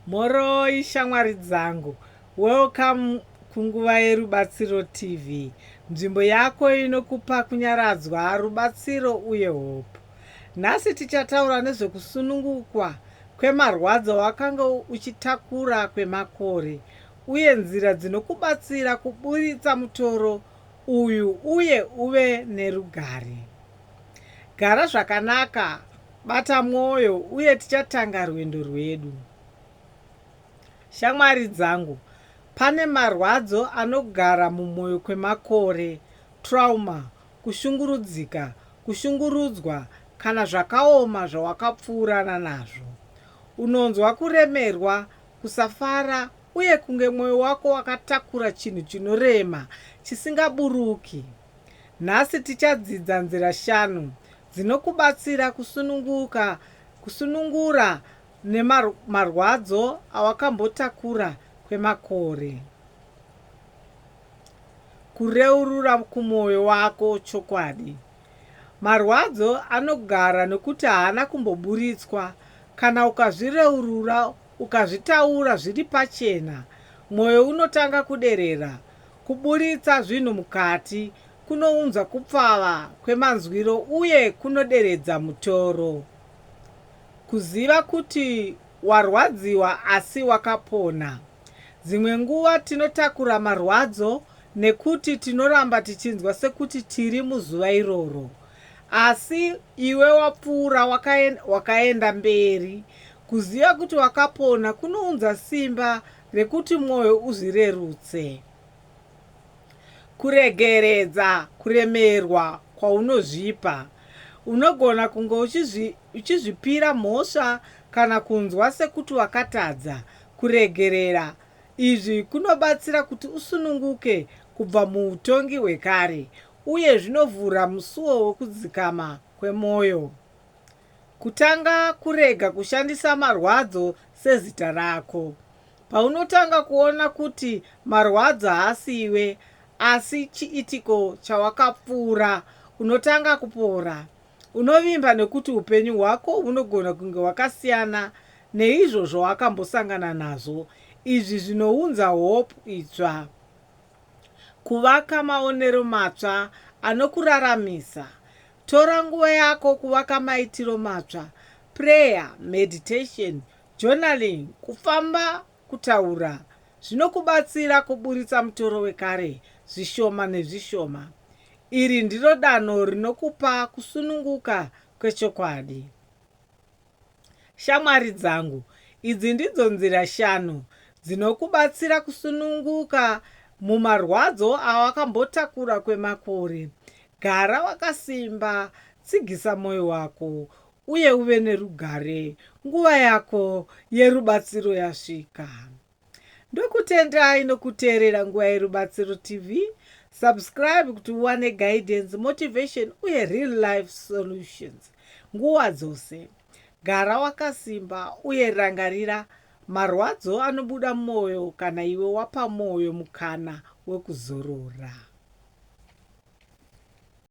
Moroi shamwari dzangu, welcome kunguva yerubatsiro TV, nzvimbo yako inokupa kunyaradzwa, rubatsiro uye hope. Nhasi tichataura nezvekusunungukwa kwemarwadzo wakanga uchitakura kwemakore uye nzira dzinokubatsira kuburitsa mutoro uyu uye uve nerugare. Gara zvakanaka, bata mwoyo uye tichatanga rwendo rwedu. Shamwari dzangu, pane marwadzo anogara mumwoyo kwemakore, trauma, kushungurudzika, kushungurudzwa kana zvakaoma zvawakapfuurana nazvo. Unonzwa kuremerwa, kusafara uye kunge mwoyo wako wakatakura chinhu chinorema chisingaburuki. Nhasi tichadzidza nzira 5 dzinokubatsira kusunungura nemarwadzo awakambotakura kwemakore. Kureurura kumwoyo wako chokwadi. Marwadzo anogara nekuti haana kumboburitswa. Kana ukazvireurura ukazvitaura zviri pachena, mwoyo unotanga kuderera. Kuburitsa zvinhu mukati kunounza kupfava kwemanzwiro uye kunoderedza mutoro. Kuziva kuti warwadziwa asi wakapona. Dzimwe nguva tinotakura marwadzo nekuti tinoramba tichinzwa sekuti tiri muzuva iroro. Asi iwe wapfuura wakaenda mberi. Kuziva kuti wakapona kunounza simba rekuti mwoyo uzvirerutse. Kuregeredza kuremerwa kwaunozvipa. Unogona kunge uchizvipira mhosva kana kunzwa sekuti wakatadza. Kuregerera izvi kunobatsira kuti usununguke kubva muutongi hwekare uye zvinovhura musuwo wekudzikama kwemwoyo. Kutanga kurega kushandisa marwadzo sezita rako. Paunotanga kuona kuti marwadzo haasi iwe asi chiitiko chawakapfuura, unotanga kupora. Unovimba nekuti upenyu hwako hunogona kunge hwakasiyana neizvo zvawakambosangana nazvo. Izvi zvinounza hope itsva. Kuvaka maonero matsva anokuraramisa. Tora nguva yako kuvaka maitiro matsva. Prayer, meditation, journaling, kufamba, kutaura. Zvinokubatsira kuburitsa mutoro wekare, zvishoma nezvishoma. Iri ndiro danho rinokupa kusununguka kwechokwadi. Shamwari dzangu, idzi ndidzo nzira 5 dzinokubatsira kusununguka mumarwadzo awakambotakura kwemakore. Gara wakasimba, tsigisa mwoyo wako uye uve nerugare. Nguva yako yerubatsiro yasvika. Ndokutendai nokuteerera nguva yerubatsiro TV. Subscribe kuti uwane guidance, motivation uye real life solutions nguva dzose. Gara wakasimba uye rangarira, marwadzo anobuda mumwoyo kana iwe wapa mwoyo mukana wekuzorora.